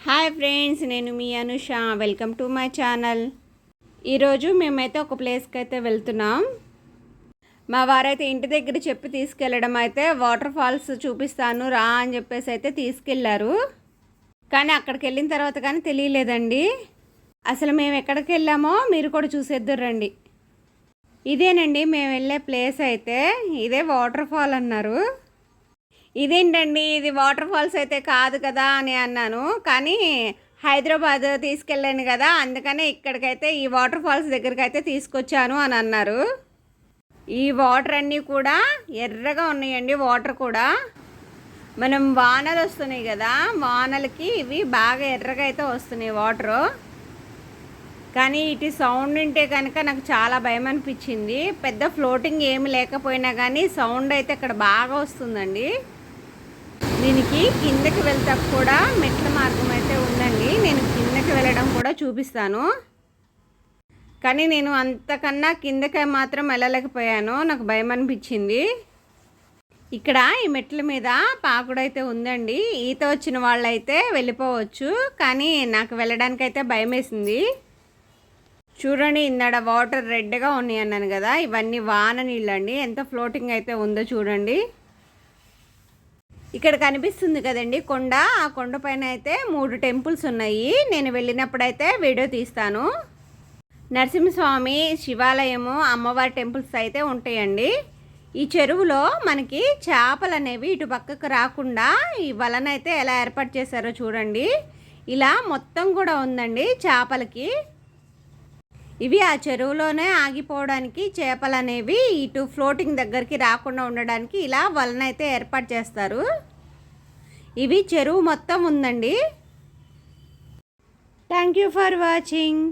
Hi friends, నేను మీ Anusha. Welcome to my channel. ఈరోజు మేమైతే ఒక ప్లేస్కి అయితే వెళ్తున్నాం. మా వారైతే ఇంటి దగ్గర చెప్పి తీసుకెళ్ళడం అయితే వాటర్ ఫాల్స్ చూపిస్తాను రా అని చెప్పేసి అయితే తీసుకెళ్ళారు. కానీ అక్కడికి వెళ్ళిన తర్వాత కానీ తెలియలేదండి. అసలు మేము ఎక్కడికి వెళ్ళామో మీరు కూడా చూసేద్దురు రండి. ఇదేనండి మేము వెళ్ళే ప్లేస్ అయితే. ఇదే వాటర్ ఫాల్ అన్నారు. ఇదేంటండి ఇది వాటర్ ఫాల్స్ అయితే కాదు కదా అని అన్నాను. కానీ హైదరాబాద్ తీసుకెళ్ళాను కదా, అందుకనే ఇక్కడికైతే ఈ వాటర్ ఫాల్స్ దగ్గరికి అయితే తీసుకొచ్చాను అని అన్నారు. ఈ వాటర్ అన్నీ కూడా ఎర్రగా ఉన్నాయండి. వాటర్ కూడా మనం వానలు వస్తున్నాయి కదా, వానలకి ఇవి బాగా ఎర్రగా అయితే వస్తున్నాయి వాటరు. కానీ ఇటు సౌండ్ ఉంటే కనుక నాకు చాలా భయం అనిపించింది. పెద్ద ఫ్లోటింగ్ ఏమి లేకపోయినా కానీ సౌండ్ అయితే ఇక్కడ బాగా వస్తుందండి. దీనికి కిందకి వెళ్తా కూడా మెట్ల మార్గం అయితే ఉందండి. నేను కిందకి వెళ్ళడం కూడా చూపిస్తాను. కానీ నేను అంతకన్నా కిందకి మాత్రం వెళ్ళలేకపోయాను, నాకు భయం అనిపించింది. ఇక్కడ ఈ మెట్ల మీద పాకుడైతే ఉందండి. ఈత వచ్చిన వాళ్ళైతే వెళ్ళిపోవచ్చు, కానీ నాకు వెళ్ళడానికైతే భయం వేసింది. చూడండి, ఇందాడ వాటర్ రెడ్గా ఉన్నాయి అన్నాను కదా, ఇవన్నీ వాన నీళ్ళండి. ఎంత ఫ్లోటింగ్ అయితే ఉందో చూడండి. ఇక్కడ కనిపిస్తుంది కదండి కొండ. ఆ కొండ పైన అయితే 3 టెంపుల్స్ ఉన్నాయి. నేను వెళ్ళినప్పుడైతే వీడియో తీస్తాను. నరసింహస్వామి శివాలయము, అమ్మవారి టెంపుల్స్ అయితే ఉంటాయండి. ఈ చెరువులో మనకి చేపలు అనేవి ఇటు పక్కకు రాకుండా ఈ వలనైతే ఎలా ఏర్పాటు చేశారో చూడండి. ఇలా మొత్తం కూడా ఉందండి చేపలకి. ఇవి ఆ చెరువులోనే ఆగిపోవడానికి చేపలు అనేవి ఇటు ఫ్లోటింగ్ దగ్గరికి రాకుండా ఉండడానికి ఇలా వలన అయితే ఏర్పాటు చేస్తారు. ఇవి చెరువు మొత్తం ఉందండి. Thank you for watching.